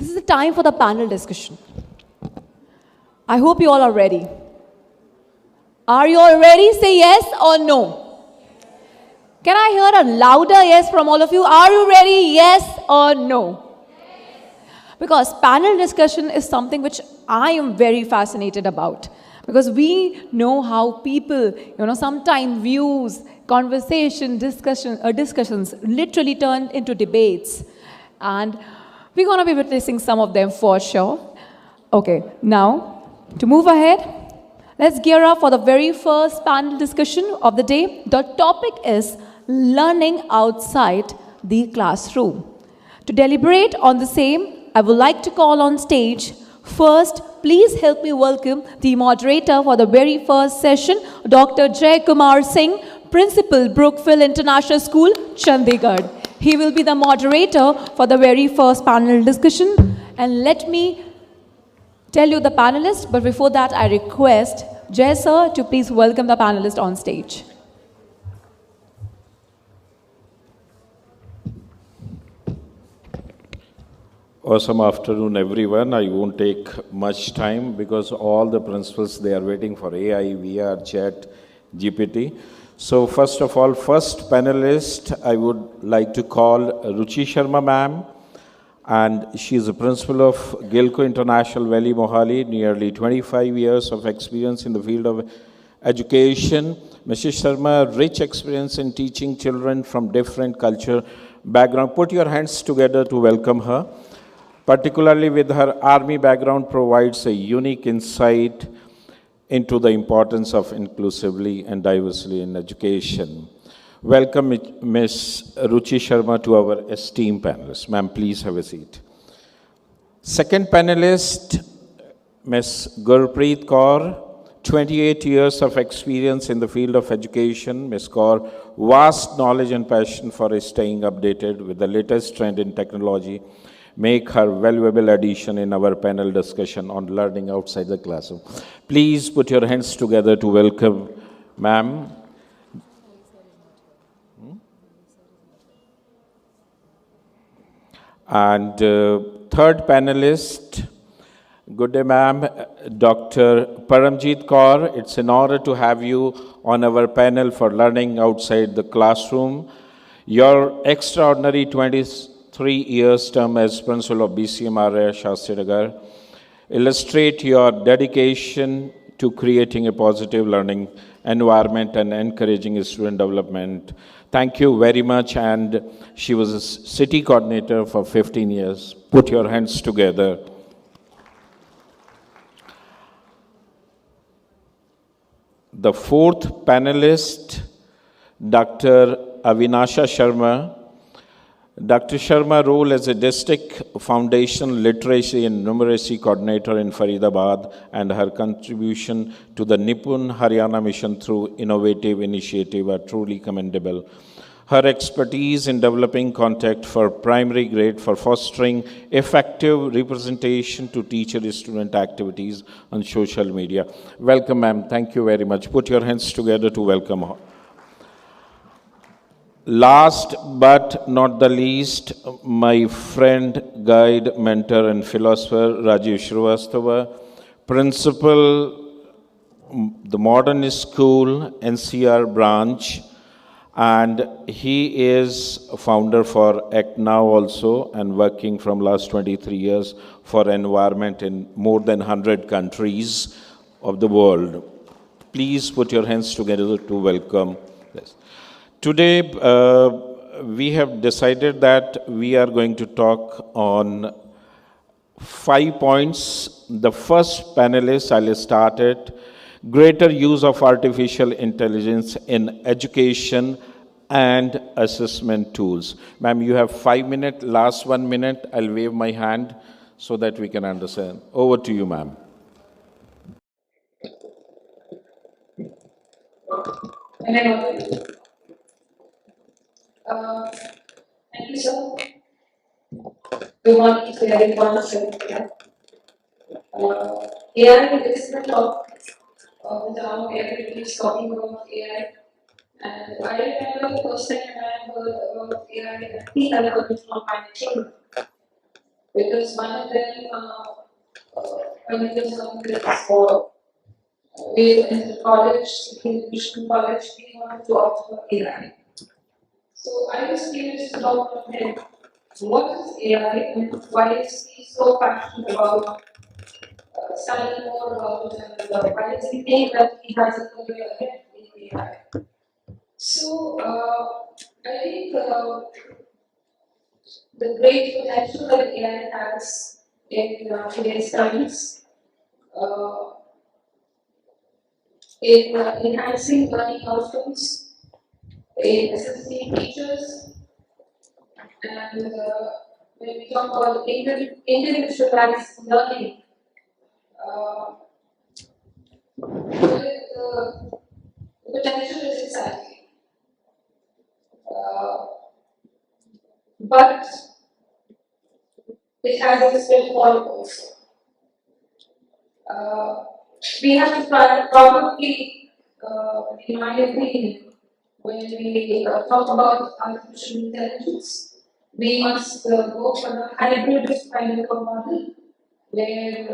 This is the time for the panel discussion. I hope you all are ready. Are you all ready? Say yes or no. Can I hear a louder yes from all of you? Are you ready? Yes or no? Because panel discussion is something which I am very fascinated about. Because we know how people, sometimes views, conversation, discussions literally turn into debates. And we're going to be witnessing some of them for sure. Okay, now, to move ahead, let's gear up for the very first panel discussion of the day. The topic is learning outside the classroom. To deliberate on the same, I would like to call on stage. First, please help me welcome the moderator for the very first session, Dr. 𝗟𝗶𝗸𝗲, Principal, Brookfield International School, Chandigarh. He will be the moderator for the very first panel discussion. And let me tell you the panelists, but before that, I request Jay sir to please welcome the panelists on stage. Awesome afternoon, everyone. I won't take much time because all the principals, they are waiting for AI, VR, chat, GPT. So first of all, first panelist, I would like to call 𝗙ecie Sharma ma'am. And she is the principal of 𝗟𝗶𝗸𝗲 International Valley, Mohali, nearly 25 years of experience in the field of education. Mrs. Sharma, rich experience in teaching children from different culture background. Put your hands together to welcome her. Particularly with her army background, provides a unique insight into the importance of inclusively and diversely in education. Welcome Ms. 𝗙cie Sharma to our esteemed panelists. Ma'am, please have a seat. Second panelist, Ms. 𝗟𝗶𝗸𝗲, 28 years of experience in the field of education. Ms. Kaur, vast knowledge and passion for staying updated with the latest trend in technology, make her valuable addition in our panel discussion on learning outside the classroom. Please put your hands together to welcome ma'am. And third panelist, good day ma'am, Dr. 𝗟𝗶𝗸𝗲 Kaur. It's an honor to have you on our panel for learning outside the classroom. Your extraordinary 23 years term as principal of BCMRA Chandigarh illustrate your dedication to creating a positive learning environment and encouraging student development. Thank you very much. And she was a city coordinator for 15 years. Put your hands together. The fourth panelist, Dr. Avinasha Sharma. Dr. Sharma role as a district foundation literacy and numeracy coordinator in Faridabad and her contribution to the Nipun Haryana mission through innovative initiative are truly commendable. Her expertise in developing content for primary grade for fostering effective representation to teacher-student activities on social media. Welcome, ma'am. Thank you very much. Put your hands together to welcome her. Last but not the least, my friend, guide, mentor, and philosopher, Rajiv Srivastava, principal, the Modern School, NCR branch, and he is founder for ACT Now also, and working from last 23 years for environment in more than 100 countries of the world. Please put your hands together to welcome this. Today, we have decided that we are going to talk on 5 points. The first panelist, I'll start it. Greater use of artificial intelligence in education and assessment tools. Ma'am, you have 5 minutes. Last 1 minute, I'll wave my hand so that we can understand. Over to you, ma'am. Thank you, sir. Good morning to everyone. AI is the talk with our everybody is talking about AI. And I remember the first time I heard about AI, I think I heard it from my children. Because one of them, when it was on this, we in the college, in Christian college, we wanted to opt for AI. So I was curious to know from him, what is AI and why is he so passionate about studying more about it and why does he think that he has a career ahead in AI? So I think the great potential that AI has in today's times uh, in enhancing learning outcomes, in assisting teachers, and when we talk about individualized learning, uh, the potential is exciting. But it has its pitfall also. We have to probably, in my opinion, when we talk about artificial intelligence, we must go for a hybrid kind of a model where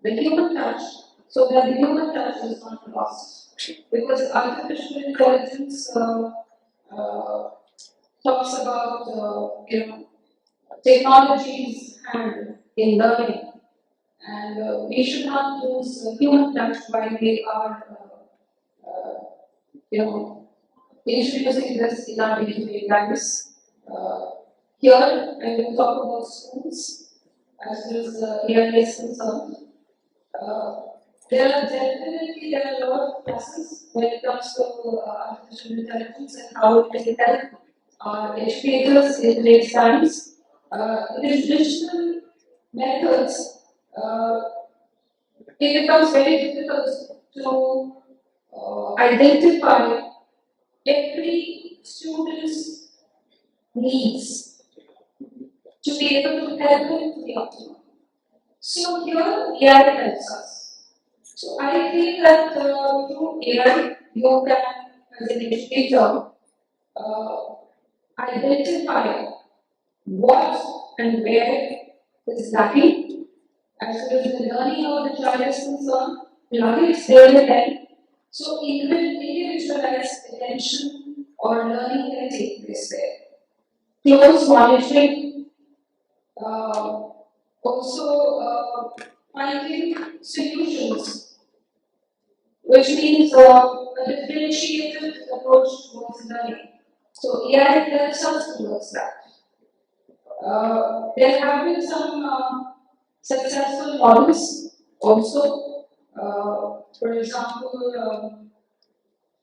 the human touch, so that the human touch is not lost. Because artificial intelligence uh, talks about technology's hand in learning, and we should not lose human touch while we are, you know, introducing this in our day-to-day lives. Here, I will talk about schools as well as AI is concerned. Uh, there are a lot of classes when it comes to artificial intelligence and how it can help our educators in today's times. These digital methods, it becomes very difficult to identify every student's needs to be able to help them to the optimum. So here AI helps us. So I feel that through AI you can, as an educator, uh, identify what and where is lacking, as well as the learning of the child is concerned, plug it there and then. So individualized attention or learning can take place there. Close monitoring, also finding solutions, which means a differentiated approach towards learning. So AI helps us towards that. There have been some successful models also. For example,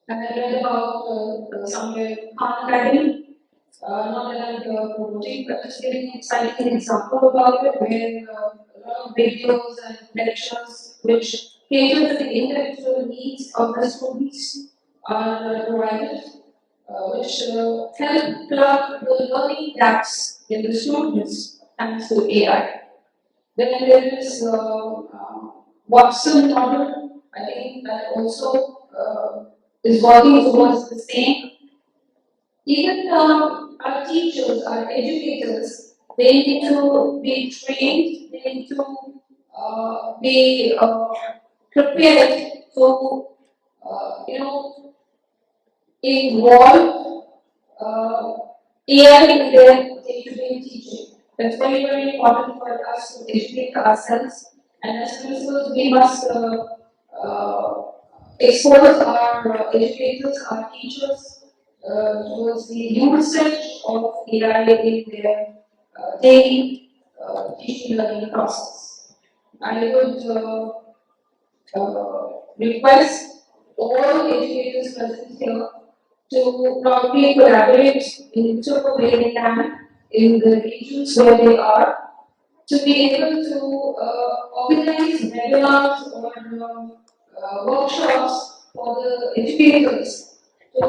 I read about somewhere Khan Academy. Not that I'm promoting, but just giving an exciting example about it, where a lot of videos and lectures which cater to the individual needs of the students are provided, which help plug the learning gaps in the students thanks to AI. Then there is Watson model. I think that also is working towards the same. Even our teachers, our educators, they need to be trained, they need to be prepared to, involve AI in their day-to-day teaching. That's very, very important for us to educate ourselves, and as principals, we must expose our educators, our teachers, towards the usage of AI in their daily teaching learning process. I would request all educators present here to probably collaborate in whichever way they can in the regions where they are, to be able to organize webinars or workshops for the educators to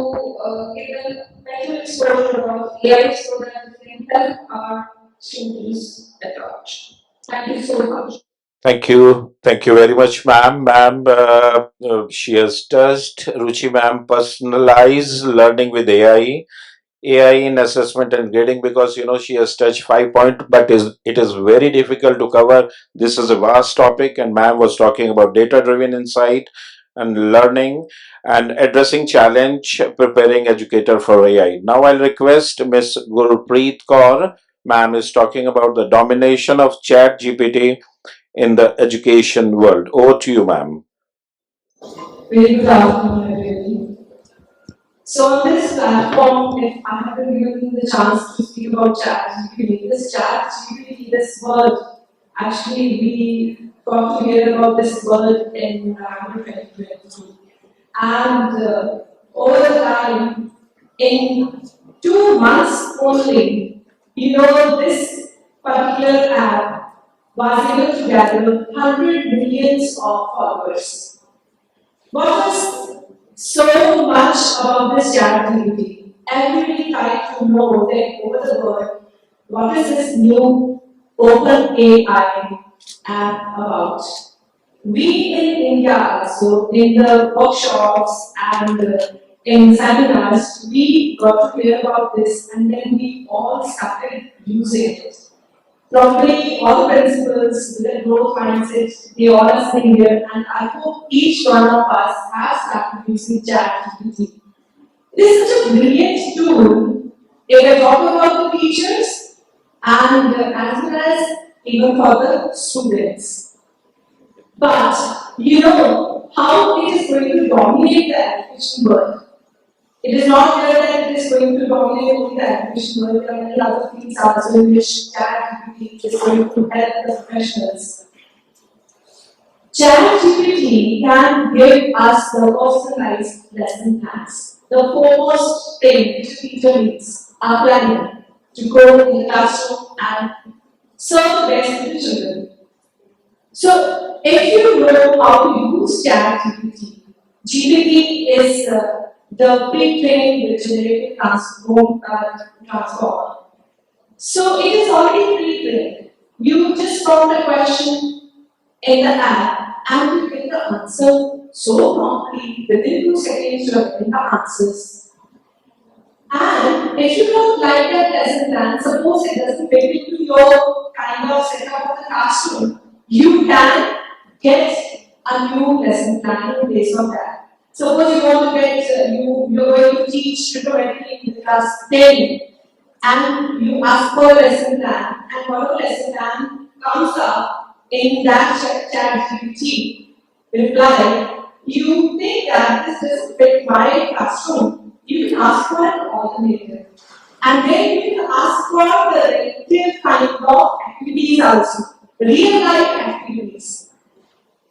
give them better exposure about AI so that we can help our students at large. Thank you so much. Thank you. Thank you very much, ma'am. Ma'am, she has touched, Ruchi ma'am, personalized learning with AI AI in assessment and grading, because she has touched 5 points, but it is very difficult to cover. This is a vast topic, and ma'am was talking about data-driven insight and learning and addressing challenge, preparing educator for AI. Now I'll request Miss Gurpreet Kaur. Ma'am is talking about the domination of Chat GPT in the education world. Over to you, ma'am. Very good afternoon, everybody. So on this platform, if I have been given the chance to speak about ChatGPT, this word, actually we got to hear about this word in November 2022. And over the time, in 2 months only, this particular app was able to gather 100 millions of followers. What was so much about this ChatGPT? Everybody tried to know that over the world, what is this new open AI app about? We in India also, in the workshops and in seminars, we got to hear about this and then we all started using it. Probably all the principals with a growth mindset, they all are sitting here, and I hope each one of us has started using ChatGPT. It is such a brilliant tool if we talk about the teachers and as well as even for the students. But how it is going to dominate the education world. It is not clear that it is going to dominate only the education world. There are many other fields also in which ChatGPT is going to help the professionals. ChatGPT can give us the personalized lesson plans. The foremost thing which a teacher needs are planning to go in the classroom and serve the best to the children. So, if you know how to use ChatGPT, GPT is the big thing with generative transformer. So, it is already pre-trained. You just prompt a question in the app and you get the answer so promptly, within 2 seconds you are getting the answers. And if you don't like that lesson plan, suppose it doesn't fit into your kind of setup of the classroom, you can get a new lesson plan based on that. Suppose you want to get, you're going to teach trigonometry in the class 10 and you ask for a lesson plan and whatever lesson plan comes up in that ChatGPT reply, you think that this doesn't fit my classroom, you can ask for an alternative. And then you can ask for the relative kind of activities also, real life activities.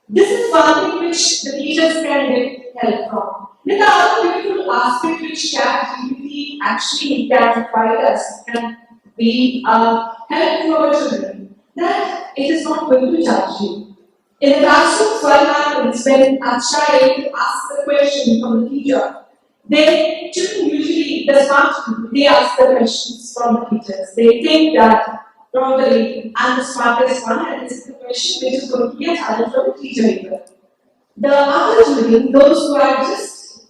This is one thing which the teachers can get help from. Then the other beautiful aspect which ChatGPT actually can provide us and be help to our children, that it is not going to judge you. In the classrooms, what happens when a child asks a question from the teacher? They children usually, the smart people, they ask the questions from the teachers. They think that probably I'm the smartest one and this is the question which is going to be a challenge for the teacher either. The other children, those who are just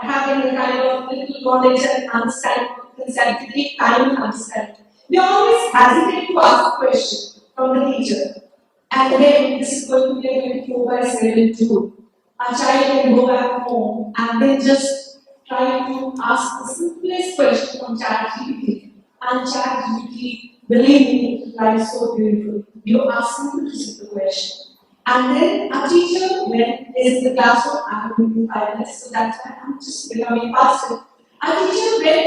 having a kind of little knowledge and understanding of the concept, they take time to understand. They always hesitate to ask a question from the teacher. And then this is going to be a 24/7 tool. A child can go back home and then just try to ask the simplest question from ChatGPT. And ChatGPT, believe me, it lies so beautiful. You ask simple to simple question. And then a teacher, when is in the classroom, I have been 5 minutes, so that's why I'm just becoming faster. A teacher, when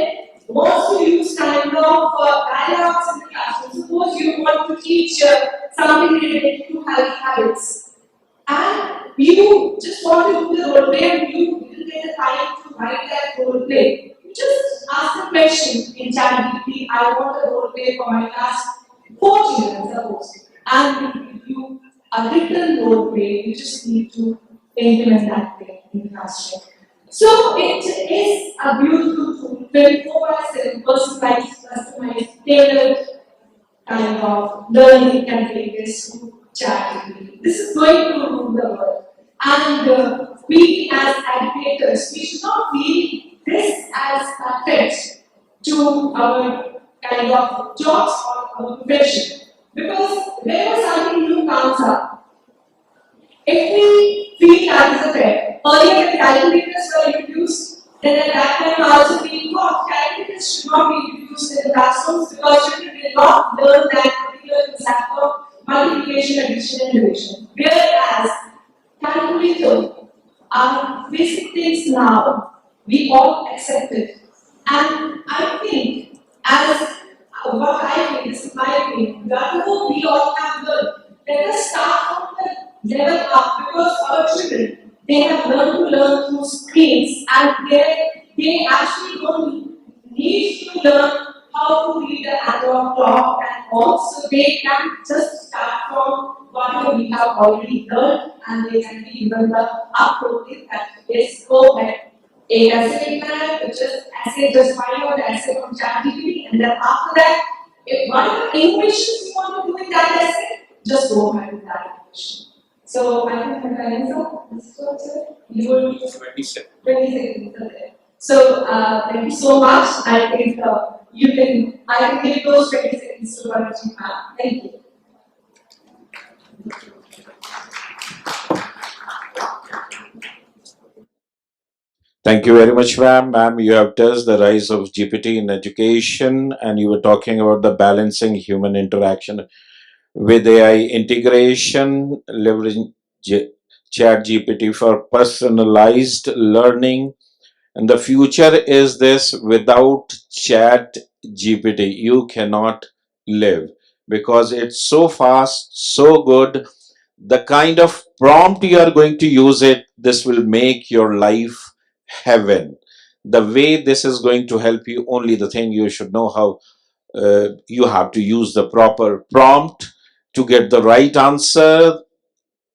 wants to use kind of dialogues in the classroom, suppose you want to teach something related to healthy habits. And you just want to do the role play and you didn't get the time to write that role play. You just ask the question in ChatGPT, I want a role play for my class 4 children, suppose. And it will give you a written role play, you just need to implement that thing in the classroom. So it is a beautiful tool, 24/7 personalized, customized, tailored kind of learning can take this to ChatGPT. This is going to rule the world. And we as educators, we should not feel this as a threat. to our kind of jobs or our profession. Because whenever something new comes up, if we feel that is a threat, earlier when calculators were introduced, then at that time also we thought calculators should not be introduced in the classrooms because children will not learn that particular concept of multiplication, addition, and division. Whereas calculators are basic things now, we all accept it. And I think, as what I think, this is my opinion, whatever we all have learned, let us start from the level up because our children, they have learned to learn through screens and they actually don't need to learn how to read the analog clock and all, so they can just start from whatever we have already learned and they can be given the appropriate that is go ahead. A essay plan, which is essay, just find out the essay from ChatGPT, and then after that, if whatever information you want to do in that essay, just go ahead with that information. So I think my time is up. You will 20 seconds. 20 seconds. Okay. So thank you so much. I think I can give those 20 seconds to Radisson. Thank you. Thank you very much, ma'am. Ma'am, you have touched the rise of GPT in education, and you were talking about the balancing human interaction with AI integration, leveraging Chat GPT for personalized learning. And the future is this: without Chat GPT, you cannot live because it's so fast, so good. The kind of prompt you are going to use it, this will make your life heaven. The way this is going to help you, only the thing you should know how you have to use the proper prompt to get the right answer.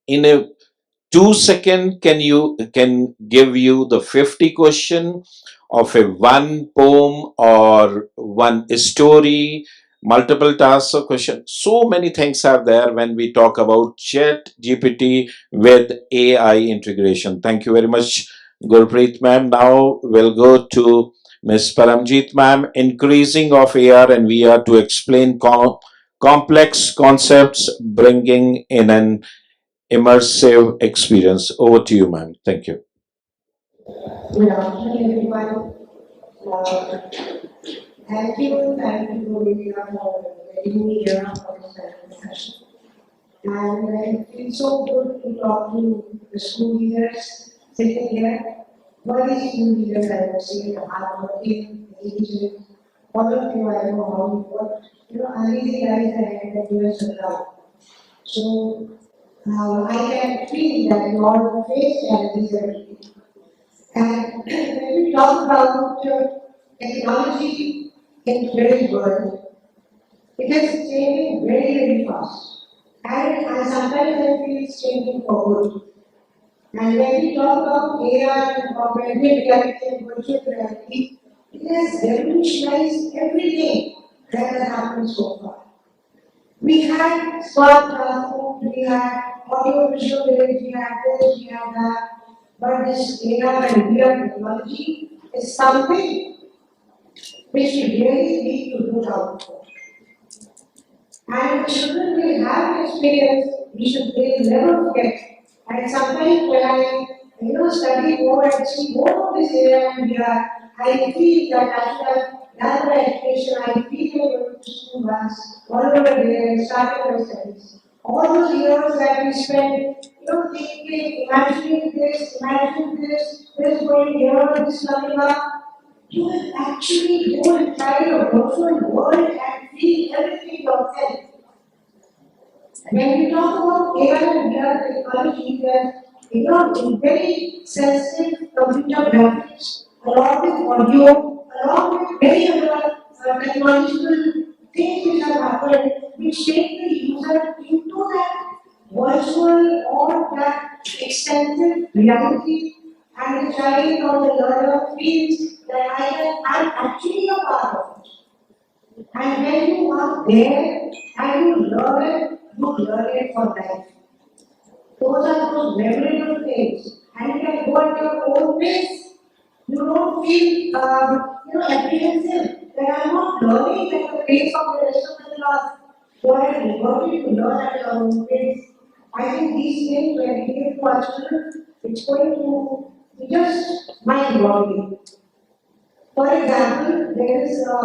In a 2 second can give you the 50 question of a one poem or one story, multiple tasks of question. So many things are there when we talk about Chat GPT with AI integration. Thank you very much, Gurpreet ma'am. Now we'll go to Ms. Paramjeet ma'am. Increasing of AR and VR to explain complex concepts, bringing in an immersive experience. Over to you, ma'am. Thank you. Good afternoon, everyone. Thank you for being here for letting me here for this session. And it feels so good to talk to the school leaders sitting here. What is school leaders I would say, hardworking, diligent, all of you I know how you work. I really rise ahead and you are so proud. So I can feel that you all face challenges every day. And when we talk about technology in today's world, it is changing very, very fast. And sometimes I feel it's changing for good. And when we talk about AR and augmented reality and virtual reality, it has revolutionized everything that has happened so far. We had smart classrooms, we had audio visual aids, we had this, we had that. But this AR and VR technology is something which we really need to look out for. And the children will have experience, we should never forget. And sometimes when I study more and see more of this AR and VR, I feel that after that education, I feel going to school once, all over there, and started my studies. All those years that we spent, thinking, imagining this going here, this coming up, you will actually go inside a virtual world and feel everything yourself. When we talk about AI and VR technology, there's very sensitive computer graphics, along with audio, along with many other technological things which have happened, which take the user into that virtual or that extensive reality, and the child or the learner feels that I'm actually a part of it. And when you are there and you learn it for life. Those are those memorable things, and you can go at your own pace. You don't feel apprehensive that I'm not learning at the pace of the rest of the class. So I am reverting to learn at our own pace. I think these things, when we give to our children, it's going to be just mind-boggling. For example, there is a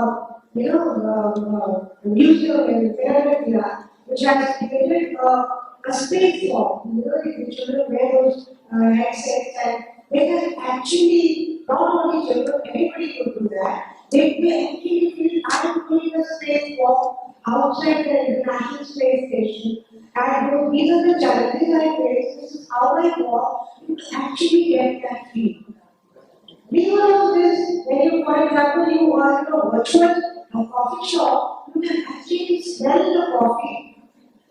museum in Philadelphia which has created a space form. The children wear those headsets and they can actually, not only children, anybody could do that. They actually feel I'm doing a space form outside the International Space Station. And these are the challenges I face. This is how I walk to actually get that feel. Because of this, when you, for example, you are in a virtual coffee shop, you can actually smell the coffee.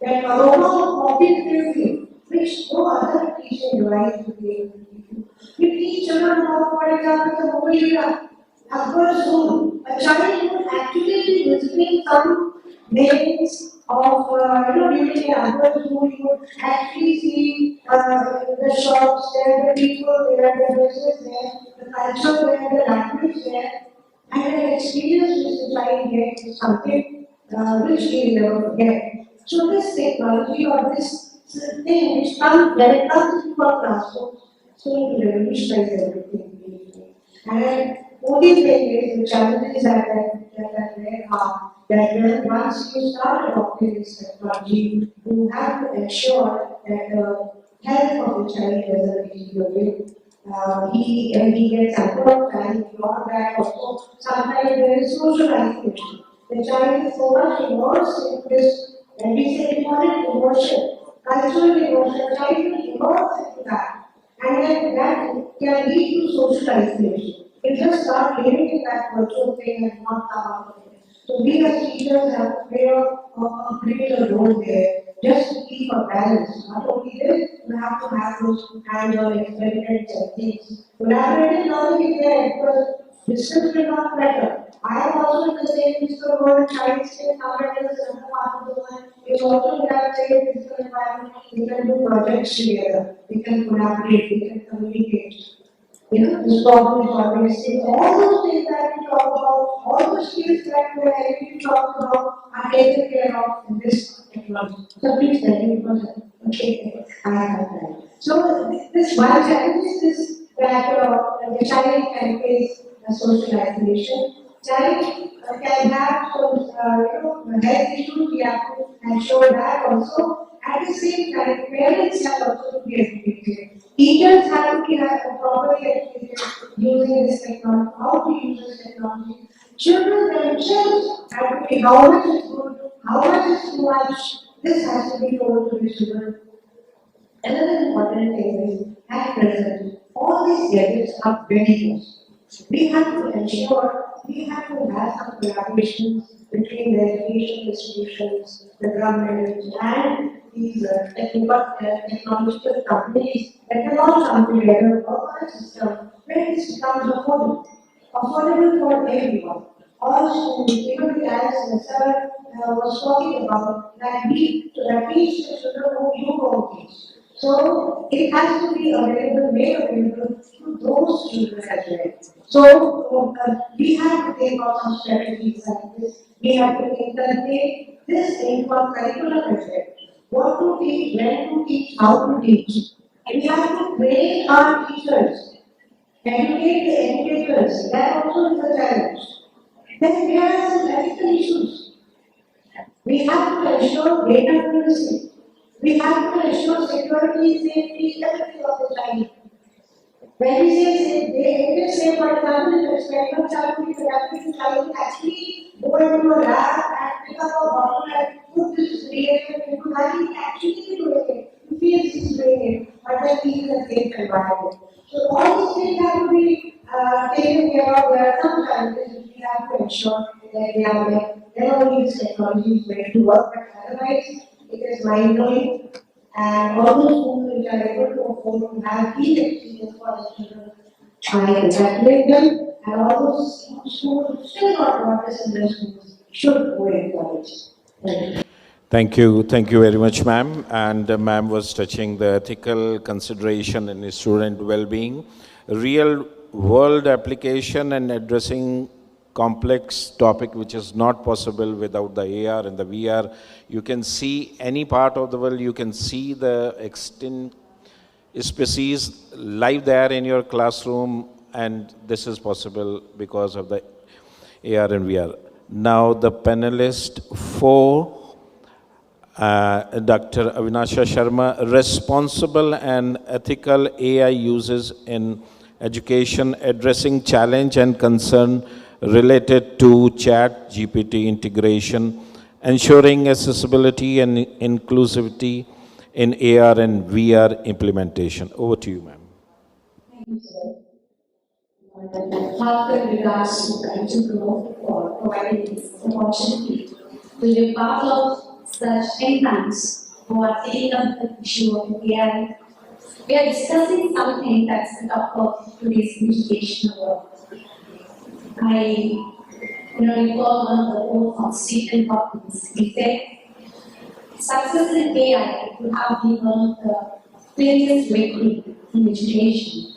That aroma of coffee fills you, which no other teaching device will be able to give you. We teach children about, for example, the Mohali, 𝗟𝗶𝗸𝗲. A child would actually be visiting some names of, during the 𝗟𝗶𝗸𝗲, you would actually see the shops there, the people there, the business there, the culture there, the language there, and an experience which the child gets is something which he will never forget. So this technology or this thing which comes when it comes into our classroom, so it revolutionize everything. And only thing is the challenges that there are that when once you start adopting this technology, you have to ensure that the health of the child doesn't deteriorate. He gets ample time beyond that also. Sometimes there is social isolation. The child is so much immersed in this, and we say we call it emotion, cultural emotion. The child will immerse into that, and then that can lead to social isolation. It just start living in that virtual thing and not come out of it. So we as teachers have to play a critical role there, just to keep a balance. Not only this, we have to have those hands-on experiments and things. Collaborative learning is there because distance will not matter. I am also in the same physical world, child stays somewhere else, another part of the world. It's also in that same physical environment. We can do projects together. We can collaborate. We can communicate. This problem is always seen. All those things that we talk about, all those skills that we talk about are taken care of in this technology. So please tell me because okay, I have that. So this one challenge is this that the child can face social isolation. Child can have some health issues. We have to ensure that also. At the same time, parents have also to be educated. Teachers have to be properly educated using this technology, how to use this technology. Children themselves have to be how much is good, how much is too much. This has to be told to the children. Another important thing is, at present, all these gadgets are very useful. We have to ensure, we have to have some collaborations between the education institutions, the government, and these technological companies that can all come together, work on a system where this becomes affordable for everyone. All schools, even as Sir was talking about, that we teach the children who you won't teach. So it has to be made available to those children as well. So we have to take on some strategies like this. We have to inculcate this into our curriculum as well. What to teach, when to teach, how to teach. And we have to train our teachers, educate the educators. That also is a challenge. Then there are some ethical issues. We have to ensure data privacy. We have to ensure security, safety, everything of the child. When we say safe, for example, if experiment child will be conducted, the child will actually go into a lab and pick up a bottle and put this reagent into that. He actually be doing it. He feels he's doing it, but then he is in a safe environment. So all these things have to be taken care of. There are some challenges which we have to ensure that they are there. Then only this technology is going to work, but otherwise it is mind-blowing. And all those schools which are able to afford to have these experiences for their children, I congratulate them. And all those schools who still not got this in their schools should go in college. Thank you. Thank you very much, ma'am. And ma'am was touching the ethical consideration in student well-being, real world application and addressing complex topic which is not possible without the AR and the VR. You can see any part of the world, you can see the extinct species live there in your classroom, and this is possible because of the AR and VR. Now the panelist for Dr. Avinasha Sharma, responsible and ethical AI uses in education, addressing challenge and concern related to 𝗟𝗶𝗸𝗲 integration, ensuring accessibility and inclusivity in AR and VR implementation. Over to you, ma'am. Thank you, sir. Heartfelt regards to Culture Growth for providing this opportunity to be part of such think tanks who are taking up the issue of AI. We are discussing something that's the top of today's educational world. I recall one of the quotes from Stephen Hawking. He said, success in AI would have been one of the greatest victories in education,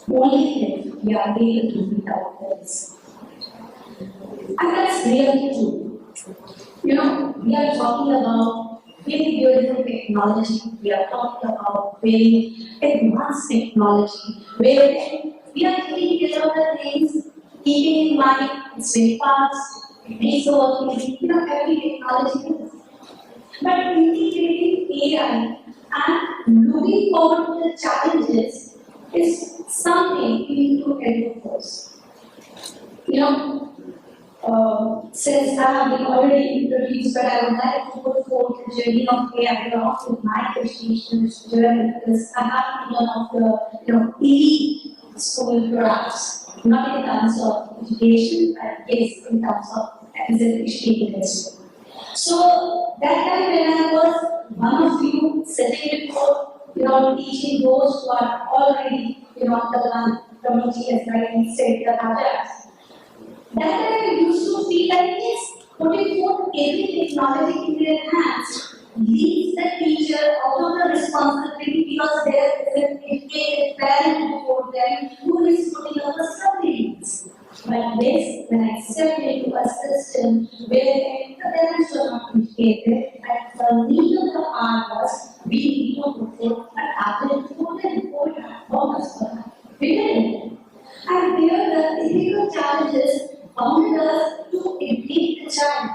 only if we are able to beat out this. And that's really true. We are talking about very beautiful technology, we are talking about very advanced technology, where we are taking care of the things, keeping in mind it's very fast, it makes the work easy, every technology is. But integrating AI and looking forward to the challenges is something we need to educate first. Since I have been already introduced, but I would like to put forth the journey of AI along with my education journey, because I have been one of the elite school products, not in terms of education, but yes, in terms of as an educated as well. So that time when I was one of you sitting before, teaching those who are already, the one community as rightly said, the others. That time I used to feel like yes, putting forth every technology in their hands leaves the teacher out of the responsibility because there is an educated parent before them who is putting up the surveillance. But this, when I stepped into a system where the parents were not educated, and the need of the hour was we need to put forth an average before we have bonus for that. We didn't. And there the ethical challenges bounded us to educate the child,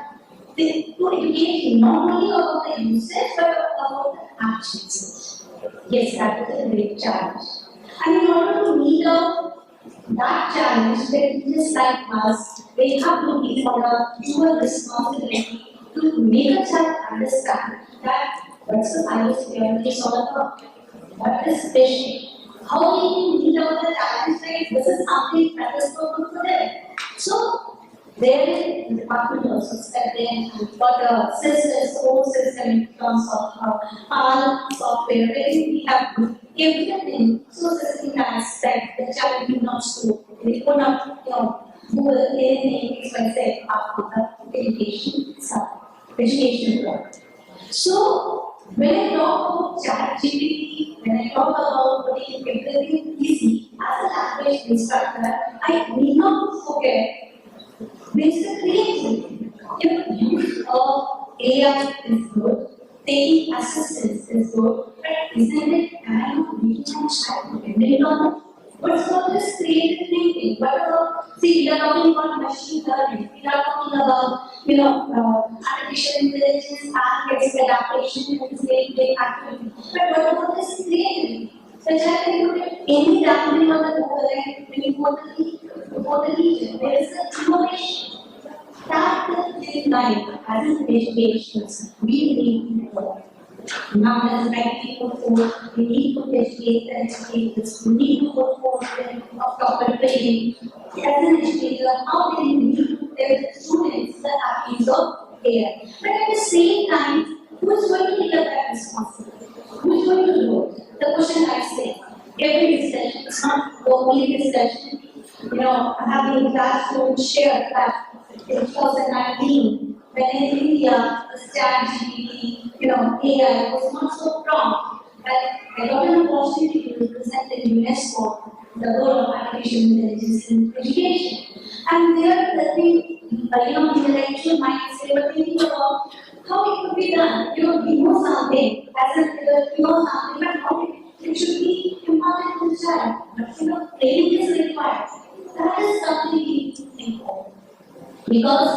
to educate not only about the usage but about the actions. Yes, that was a great challenge. And in order to meet that challenge, the teachers like us, they have to be on a dual responsibility to make a child understand that what's the cybersecurity is all about, what is phishing, how we can meet out the challenge, like this is something that is so good for them. So, there the department also stepped in and got a whole system in terms of our software, where we have everything so systemized that the child will not school. They could not Google anything except after the education work. So, when I talk about 𝗟𝗶𝗸𝗲, when I talk about putting everything easy as a language instructor, I need not forget basic creativity. Use of AI is good, taking assistance is good, but isn't it kind of making a child dependent on it? What's all this creative thinking? See, we are talking about machine learning, we are talking about, artificial intelligence and its adaptation in the same activity. But what about this creativity? Such as any downloading on the Google and before the region, there is an innovation. That is life as an education. We need to now, as many people forth, we need to educate the educators, we need to put forth of proper training as an educator, how they need to tell the students the habits of AI. But at the same time, who is going to take up that responsibility? Who is going to do it? The question I say, every discussion, it's not only discussion. I have been glad to share that in 2019, when in India, the 𝗟𝗶𝗸𝗲, AI was not so prompt, but I got an opportunity to represent in UNESCO the role of artificial intelligence in education. And there, the thing, the intellectual mind say, but thinking about how it could be done. We know something, as in, we know something, but how it should be imparted to the child. But, training is required. That is something we need to think of. Because,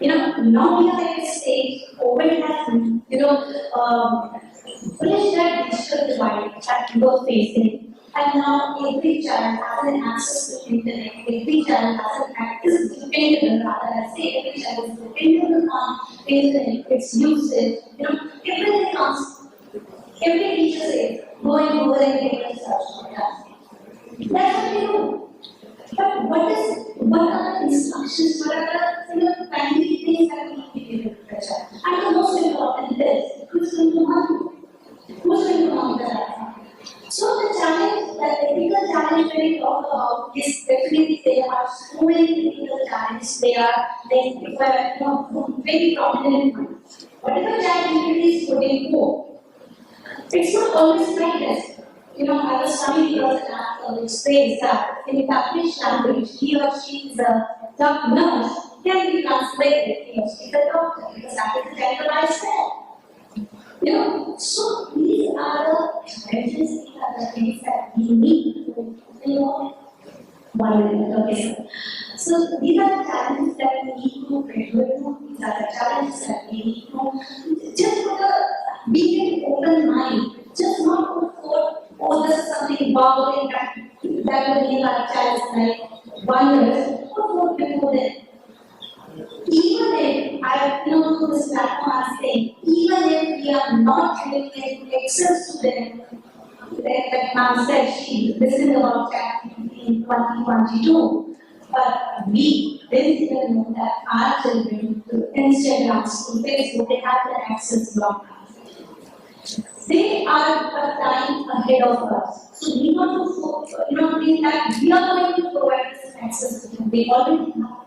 now we are at a stage, COVID has, bridged that digital divide that we were facing. And now every child has an access to internet, every child has an access to dependable, rather I say every child is dependable on internet, its usage, everything comes, every teacher says, go and Google and get research. That's what we do. But what are the instructions, what are the primary things that we need to be able to touch on? And the most important is, who's going to monitor? Who's going to monitor that? So the challenge, the ethical challenge when we talk about is definitely there are so many ethical challenges. They are very prominent. Whatever challenge is putting forth, it's not always like this. I was studying because an article which says that in a Turkish language, he or she is a tough nurse, can be translated, he or she is a doctor, because that is the generalized term. So these are the challenges, these are the things that we need to, one minute, okay, sir. So these are the challenges that we need to graduate to, these are the challenges that we need to, just for the, be an open mind, just not put forth, this is something wow, that will be our challenge like wonders, put forth before them. Even if through this platform I'm saying, even if we are not getting access to them, like ma'am said, she listened about ChatGPT in 2022, but we didn't even know that our children, to Instagram, to Facebook, they have the access blocked. They are a time ahead of us. So we want to think that we are going to provide this access to them. They already have.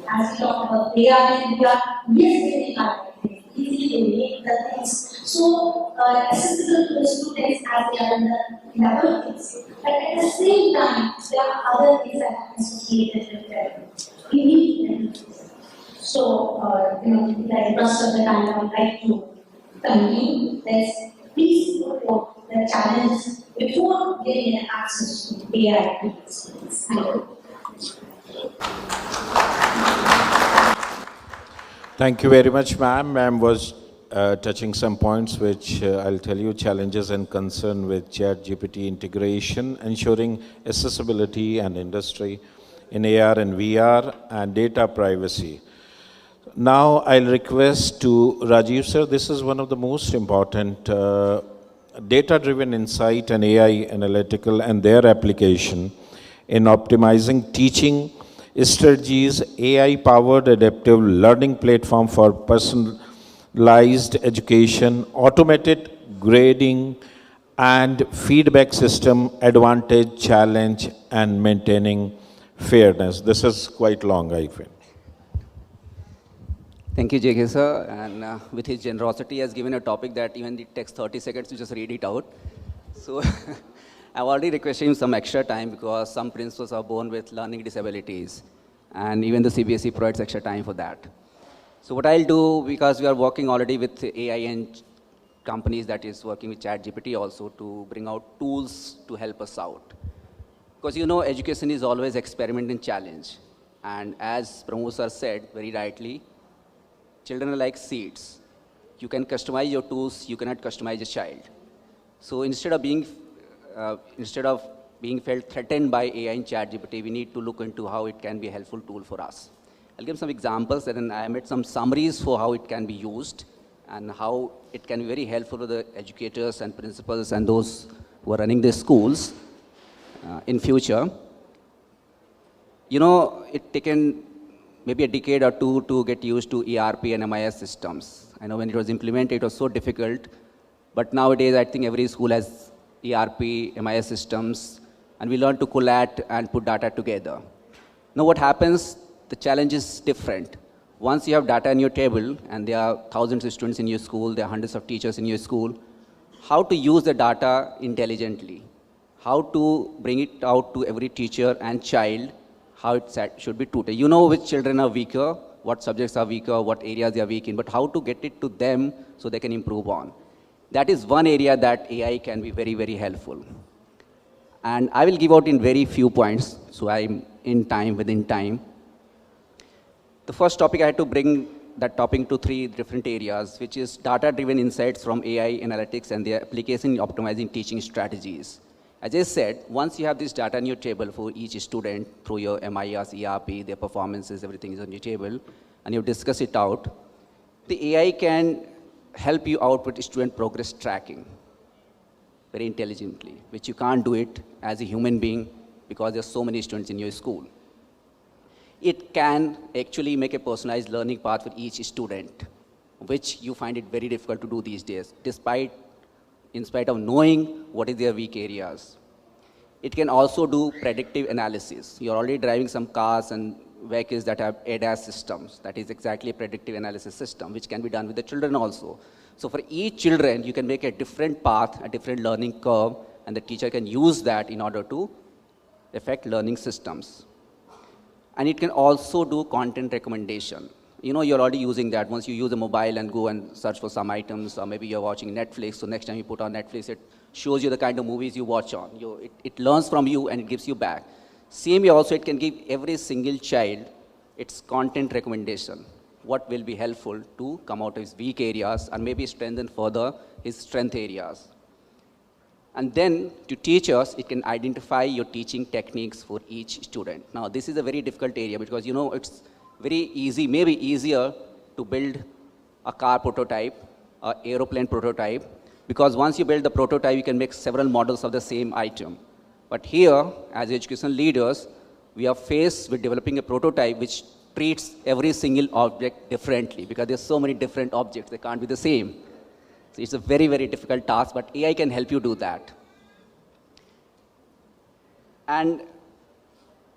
As we talked about, they are in India, yes, they have it. Easily they make the things so accessible to the students as they are in the laboratories. But at the same time, there are other things that are associated with them. We need them. So, like rest of the time, I would like to continue this. Please put forth the challenges before getting access to AI tools. Thank you. Thank you very much, ma'am. Ma'am was touching some points which I'll tell you, challenges and concern with ChatGPT integration, ensuring accessibility and industry in AR and VR, and data privacy. Now I'll request to Rajiv sir, this is one of the most important data-driven insight and AI analytical and their application in optimizing teaching strategies, AI-powered adaptive learning platform for personalized education, automated grading and feedback system, advantage, challenge, and maintaining fairness. This is quite long, I feel. Thank you, JK sir, and with his generosity, he has given a topic that even it takes 30 seconds to just read it out. So I've already requested him some extra time because some principals are born with learning disabilities, and even the CBSE provides extra time for that. So what I'll do, because we are working already with AI and companies that is working with ChatGPT also to bring out tools to help us out. Because education is always experiment and challenge. And as Pramod sir said very rightly, children are like seeds. You can customize your tools, you cannot customize a child. So instead of being felt threatened by AI and ChatGPT, we need to look into how it can be a helpful tool for us. I'll give some examples, and then I made some summaries for how it can be used and how it can be very helpful to the educators and principals and those who are running their schools in future. It taken maybe a decade or two to get used to ERP and MIS systems. I know when it was implemented, it was so difficult. But nowadays, I think every school has ERP, MIS systems, and we learn to collate and put data together. Now what happens, the challenge is different. Once you have data in your table, and there are thousands of students in your school, there are hundreds of teachers in your school, how to use the data intelligently, how to bring it out to every teacher and child, how should be tutored. You know which children are weaker, what subjects are weaker, what areas they are weak in, but how to get it to them so they can improve on. That is one area that AI can be very, very helpful. And I will give out in very few points, so I'm within time. The first topic I had to bring that topic to 3 different areas, which is data-driven insights from AI analytics and their application in optimizing teaching strategies. As I said, once you have this data on your table for each student through your MIRs, ERP, their performances, everything is on your table, and you discuss it out, the AI can help you out with student progress tracking very intelligently, which you can't do it as a human being because there are so many students in your school. It can actually make a personalized learning path for each student, which you find it very difficult to do these days, in spite of knowing what is their weak areas. It can also do predictive analysis. You're already driving some cars and vehicles that have ADAS systems. That is exactly a predictive analysis system, which can be done with the children also. So for each children, you can make a different path, a different learning curve, and the teacher can use that in order to affect learning systems. And it can also do content recommendation. You know, you're already using that. Once you use a mobile and go and search for some items, or maybe you're watching Netflix, so next time you put on Netflix, it shows you the kind of movies you watch on. It learns from you and it gives you back. Same way also, it can give every single child its content recommendation, what will be helpful to come out of his weak areas and maybe strengthen further his strength areas. And then to teachers, it can identify your teaching techniques for each student. Now, this is a very difficult area because, you know, it's very easy, maybe easier to build a car prototype, an aeroplane prototype, because once you build the prototype, you can make several models of the same item. But here, as educational leaders, we are faced with developing a prototype which treats every single object differently because there's so many different objects, they can't be the same. So it's a very, very difficult task, but AI can help you do that. And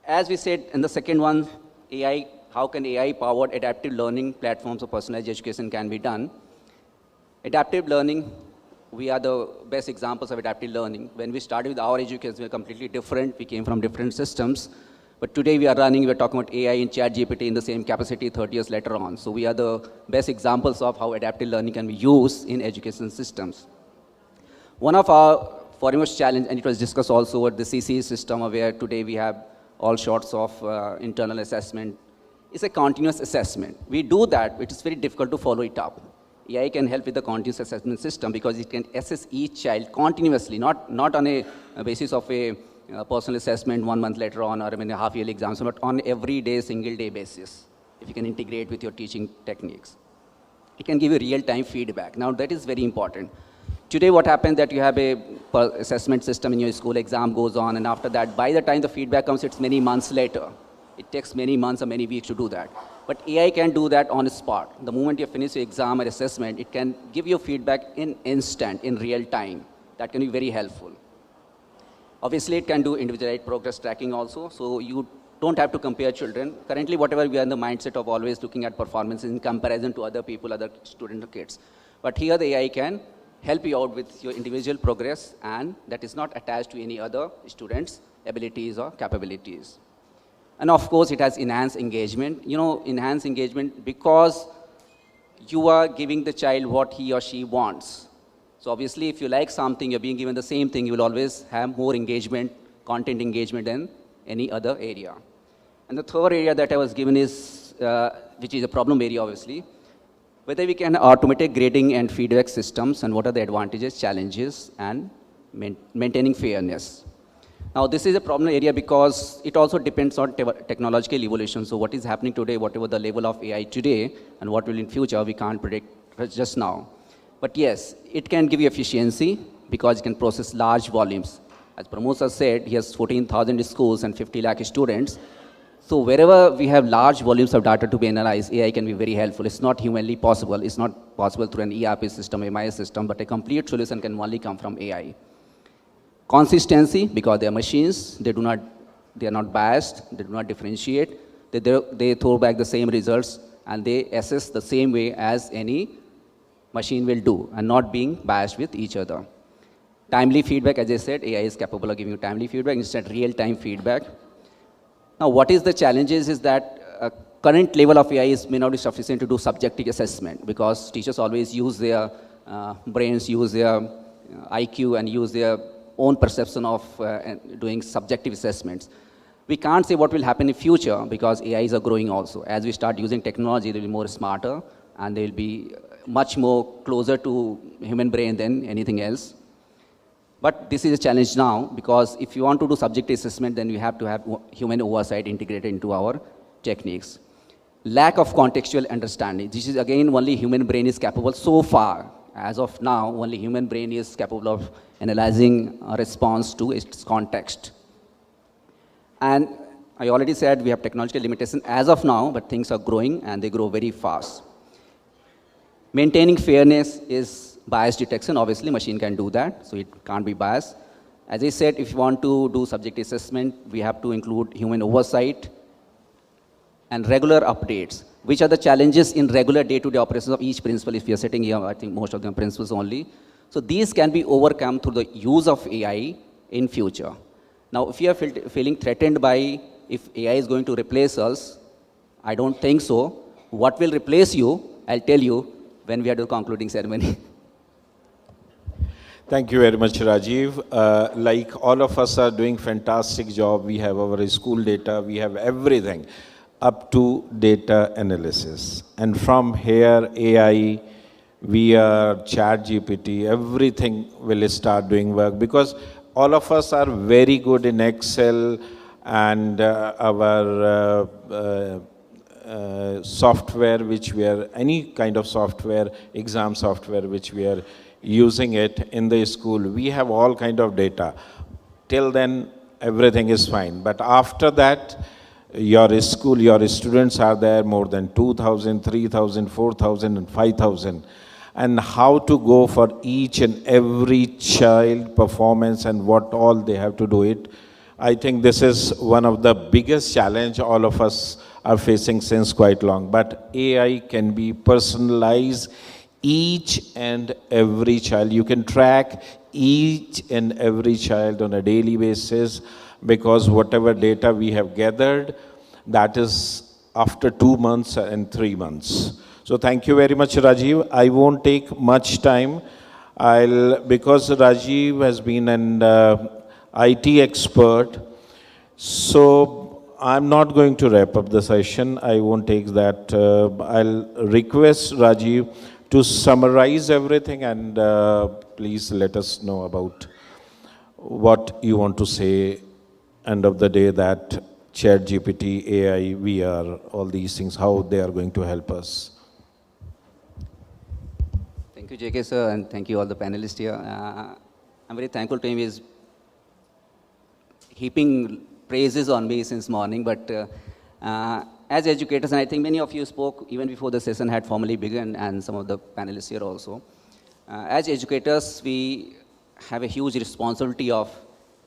as we said in the second one, AI, how can AI-powered adaptive learning platforms for personalized education can be done? Adaptive learning, we are the best examples of adaptive learning. When we started with our education, we were completely different. We came from different systems. But today we're talking about AI in ChatGPT in the same capacity 30 years later on. So we are the best examples of how adaptive learning can be used in education systems. One of our foremost challenge, and it was discussed also at the 𝗖cie system, where today we have all sorts of internal assessment, is a continuous assessment. We do that, but it's very difficult to follow it up. AI can help with the continuous assessment system because it can assess each child continuously, not on a basis of a personal assessment 1 month later on or a half-yearly exams, but on every day, single day basis, if you can integrate with your teaching techniques. It can give you real-time feedback. Now, that is very important. Today, what happens that you have a assessment system in your school, exam goes on, and after that, by the time the feedback comes, it's many months later. It takes many months or many weeks to do that. But AI can do that on the spot. The moment you finish your exam or assessment, it can give you feedback in instant, in real time. That can be very helpful. Obviously, it can do individualized progress tracking also, so you don't have to compare children. Currently, whatever we are in the mindset of always looking at performances in comparison to other people, other student or kids. But here the AI can help you out with your individual progress, and that is not attached to any other student's abilities or capabilities. And of course, it has enhanced engagement. You know, enhanced engagement because you are giving the child what he or she wants. So obviously, if you like something, you're being given the same thing, you will always have more engagement, content engagement than any other area. And the third area that I was given is, which is a problem area, obviously, whether we can automate grading and feedback systems and what are the advantages, challenges, and maintaining fairness. Now, this is a problem area because it also depends on technological evolution. So what is happening today, whatever the level of AI today, and what will in future, we can't predict just now. But yes, it can give you efficiency because it can process large volumes. As Pramod sir said, he has 14,000 schools and 50 lakh students. So wherever we have large volumes of data to be analyzed, AI can be very helpful. It's not humanly possible. It's not possible through an ERP system, MIS system, but a complete solution can only come from AI. Consistency, because they are machines, they are not biased, they do not differentiate. They throw back the same results and they assess the same way as any machine will do and not being biased with each other. Timely feedback, as I said, AI is capable of giving you timely feedback, instant real-time feedback. Now, what is the challenges is that current level of AI may not be sufficient to do subjective assessment because teachers always use their brains, use their IQ, and use their own perception of doing subjective assessments. We can't say what will happen in future because AIs are growing also. As we start using technology, they will be more smarter and they will be much more closer to human brain than anything else. But this is a challenge now because if you want to do subjective assessment, then you have to have human oversight integrated into our techniques. Lack of contextual understanding. This is again only human brain is capable so far. As of now, only human brain is capable of analyzing a response to its context. And I already said we have technological limitation as of now, but things are growing and they grow very fast. Maintaining fairness is bias detection. Obviously, machine can do that, so it can't be biased. As I said, if you want to do subject assessment, we have to include human oversight and regular updates. Which are the challenges in regular day-to-day operations of each principal? If we are sitting here, I think most of them principals only. So these can be overcome through the use of AI in future. Now, if you are feeling threatened by if AI is going to replace us, I don't think so. What will replace you, I'll tell you when we are doing concluding ceremony. Thank you very much, Rajiv. Like all of us are doing fantastic job. We have our school data, we have everything up to data analysis. And from here, AI, VR, 𝗟𝗶𝗸𝗲, everything will start doing work because all of us are very good in Excel and our software, which we are, any kind of software, exam software, which we are using it in the school. We have all kind of data. Till then, everything is fine. But after that, your school, your students are there, more than 2,000, 3,000, 4,000, and 5,000. And how to go for each and every child performance and what all they have to do it. I think this is one of the biggest challenge all of us are facing since quite long. But AI can be personalized each and every child. You can track each and every child on a daily basis because whatever data we have gathered, that is after 2 months and 3 months. So thank you very much, Rajiv. I won't take much time. Because Rajiv has been an IT expert, so I'm not going to wrap up the session. I won't take that. I'll request Rajiv to summarize everything and please let us know about what you want to say end of the day that 𝗟𝗶𝗸𝗲, AI, VR, all these things, how they are going to help us. Thank you, JK sir, and thank you all the panelists here. I'm very thankful to him. He's heaping praises on me since morning, but as educators, and I think many of you spoke even before the session had formally begun, and some of the panelists here also. As educators, we have a huge responsibility of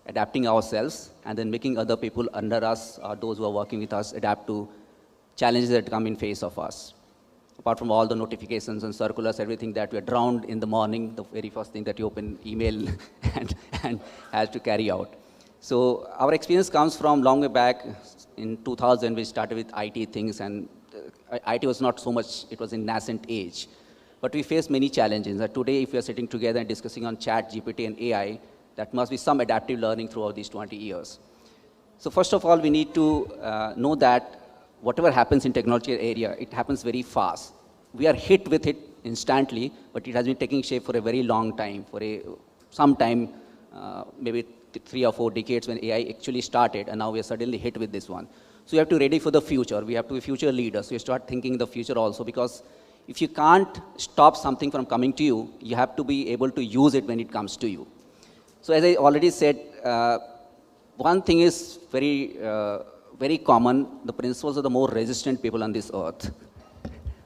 adapting ourselves and then making other people under us, or those who are working with us, adapt to challenges that come in face of us. Apart from all the notifications and circulars, everything that we are drowned in the morning, the very first thing that you open email and have to carry out. So our experience comes from long way back. In 2000, we started with IT things, and IT was not so much, it was in nascent age. But we faced many challenges. Today, if we are sitting together and discussing on 𝗟𝗶𝗸𝗲 and AI, that must be some adaptive learning throughout these 20 years. So first of all, we need to know that whatever happens in technology area, it happens very fast. We are hit with it instantly, but it has been taking shape for a very long time, for some time, maybe 3 or 4 decades when AI actually started, and now we are suddenly hit with this one. So we have to be ready for the future. We have to be future leaders. We start thinking the future also, because if you can't stop something from coming to you, you have to be able to use it when it comes to you. So as I already said, one thing is very common. The principals are the more resistant people on this earth.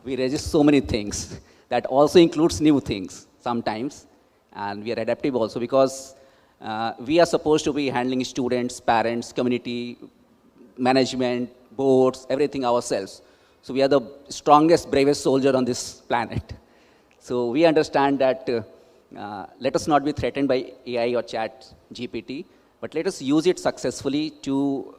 We resist so many things. That also includes new things sometimes. And we are adaptive also, because we are supposed to be handling students, parents, community, management, boards, everything ourselves. So we are the strongest, bravest soldier on this planet. So we understand that let us not be threatened by AI or 𝗟𝗶𝗸𝗲, but let us use it successfully to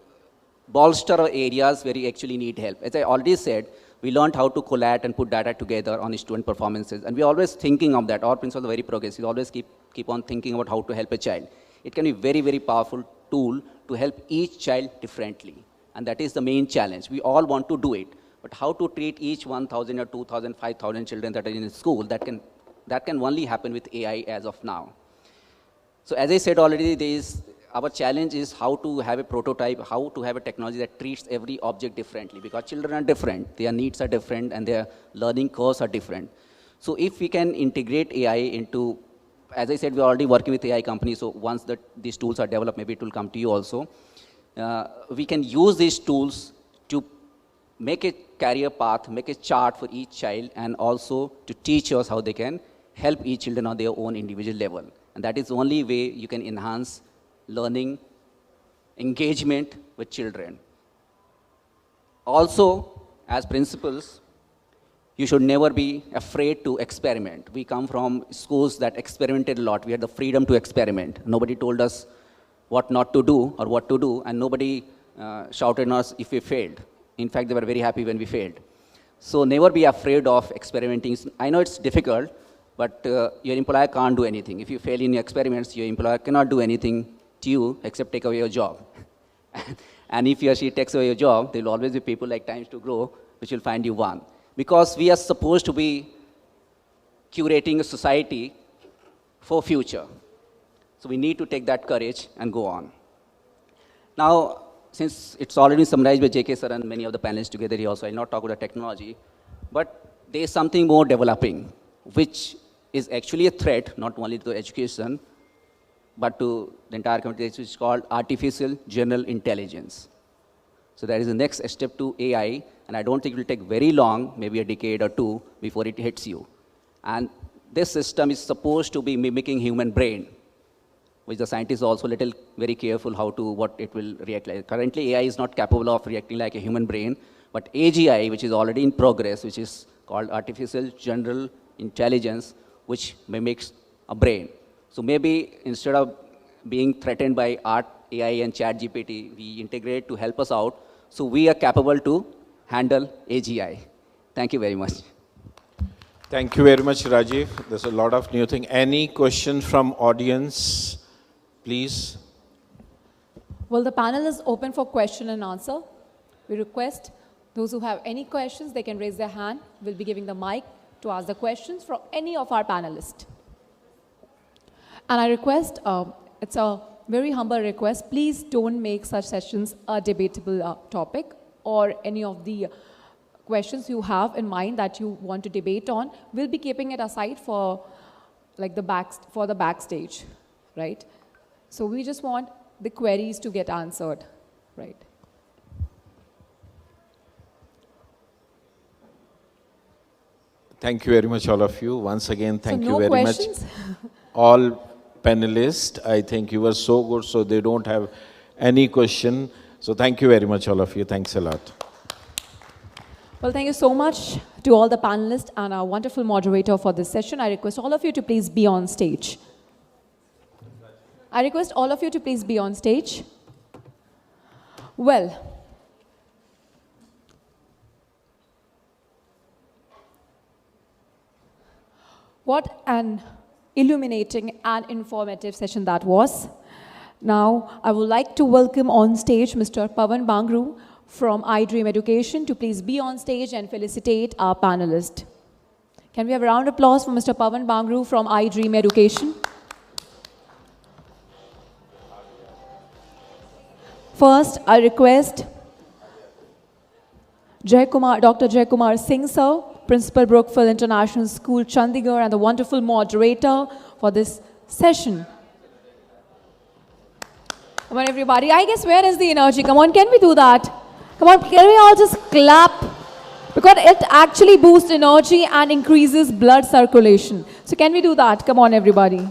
bolster areas where you actually need help. As I already said, we learned how to collate and put data together on student performances. And we're always thinking of that. Our principals are very progressive. We always keep on thinking about how to help a child. It can be very, very powerful tool to help each child differently. And that is the main challenge. We all want to do it. But how to treat each 1,000 or 2,000, 5,000 children that are in school, that can only happen with AI as of now. So as I said already, our challenge is how to have a prototype, how to have a technology that treats every object differently, because children are different, their needs are different, and their learning curves are different. So if we can integrate AI into, as I said, we're already working with AI companies, so once these tools are developed, maybe it will come to you also. We can use these tools to make a career path, make a chart for each child, and also to teach us how they can help each children on their own individual level. And that is the only way you can enhance learning, engagement with children. Also, as principals, you should never be afraid to experiment. We come from schools that experimented a lot. We had the freedom to experiment. Nobody told us what not to do or what to do, and nobody shouted at us if we failed. In fact, they were very happy when we failed. So never be afraid of experimenting. I know it's difficult, but your employer can't do anything. If you fail in your experiments, your employer cannot do anything to you except take away your job. And if he or she takes away your job, there will always be people like Times to Grow, which will find you one. Because we are supposed to be curating a society for future. So we need to take that courage and go on. Now, since it's already summarized by J.K. sir and many of the panelists together here also, I'll not talk about the technology, but there is something more developing, which is actually a threat, not only to education, but to the entire community, which is called artificial general intelligence. So that is the next step to AI, and I don't think it will take very long, maybe a decade or two, before it hits you. And this system is supposed to be mimicking human brain, which the scientists are also very careful what it will react like. Currently, AI is not capable of reacting like a human brain, but AGI, which is already in progress, which is called artificial general intelligence, which mimics a brain. So maybe instead of being threatened by AI and ChatGPT, we integrate to help us out, so we are capable to handle AGI. Thank you very much. Thank you very much, Rajiv. There's a lot of new thing. Any questions from audience, please? Well, the panel is open for question and answer. We request those who have any questions, they can raise their hand. We'll be giving the mic to ask the questions from any of our panelists. And I request, it's a very humble request, please don't make such sessions a debatable topic, or any of the questions you have in mind that you want to debate on. We'll be keeping it aside for the backstage, right? So we just want the queries to get answered, right? Thank you very much, all of you. Once again, thank you very questions? much. All panelists, I think you were so good, so they don't have any question. So thank you very much, all of you. Thanks a lot. Well, thank you so much to all the panelists and our wonderful moderator for this session. I request all of you to please be on stage. I request all of you to please be on stage. Well, what an illuminating and informative session that was. Now, I would like to welcome on stage Mr. 𝗙𝗶𝗸𝗲 from iDream Education to please be on stage and felicitate our panelists. Can we have a round of applause for Mr. 𝗙𝗶𝗸𝗲 from iDream Education? First, I request Dr. 𝗟𝗶𝗸𝗲 sir, Principal Brookfield International School, Chandigarh, and the wonderful moderator for this session. Come on, everybody. I guess, where is the energy? Come on, can we do that? Come on, can we all just clap? Because it actually boosts energy and increases blood circulation. So can we do that? Come on, everybody.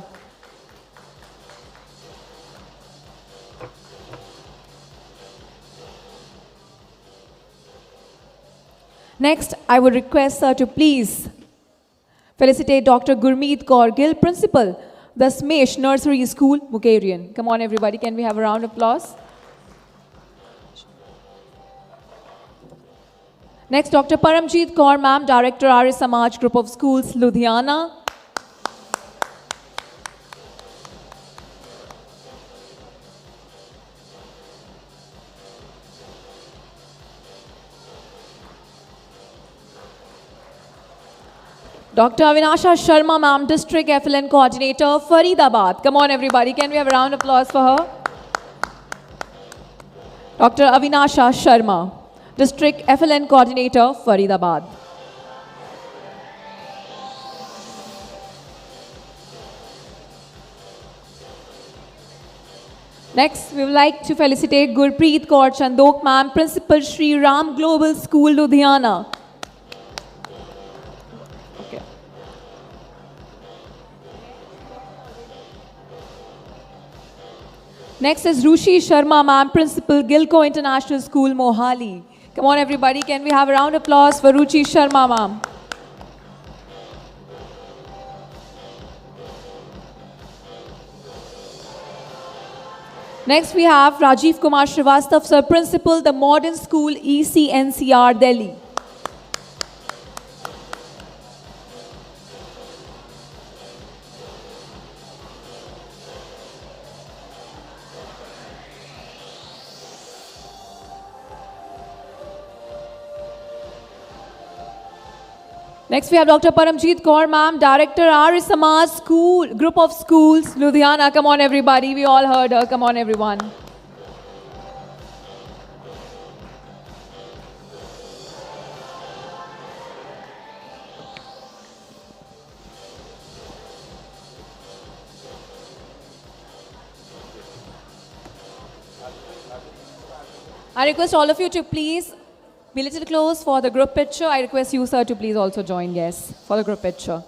Next, I would request sir to please felicitate Dr. Gurmeet Kaur Gill, Principal, the 𝗟𝗶𝗸𝗲 Nursery School, Mukerrian. Come on, everybody. Can we have a round of applause? Next, Dr. 𝗟𝗶𝗸𝗲, ma'am, Director, 𝗟𝗔𝗍𝗪 Group of Schools, Ludhiana. Dr. Avinasha Sharma, ma'am, District FLN Coordinator, Faridabad. Come on, everybody. Can we have a round of applause for her? Dr. Avinasha Sharma, District FLN Coordinator, Faridabad. Next, we would like to felicitate 𝗟𝗶𝗸𝗲, ma'am, Principal Shri Ram Global School, Ludhiana. Okay. Next is 𝗙ecie Sharma, ma'am, Principal, 𝗟𝗠 International School, Mohali. Come on, everybody. Can we have a round of applause for 𝗙ecie Sharma, ma'am? Next, we have Rajiv Kumar Srivastava, sir, Principal, the Modern School, 𝗖cie NCR, Delhi. Next, we have Dr. 𝗟𝗶𝗸𝗲, ma'am, Director, 𝗟𝗔 School, Group of Schools, Ludhiana. Come on, everybody. We all heard her. Come on, everyone. I request all of you to please be a little close for the group picture. I request you, sir, to please also join, yes, for the group picture.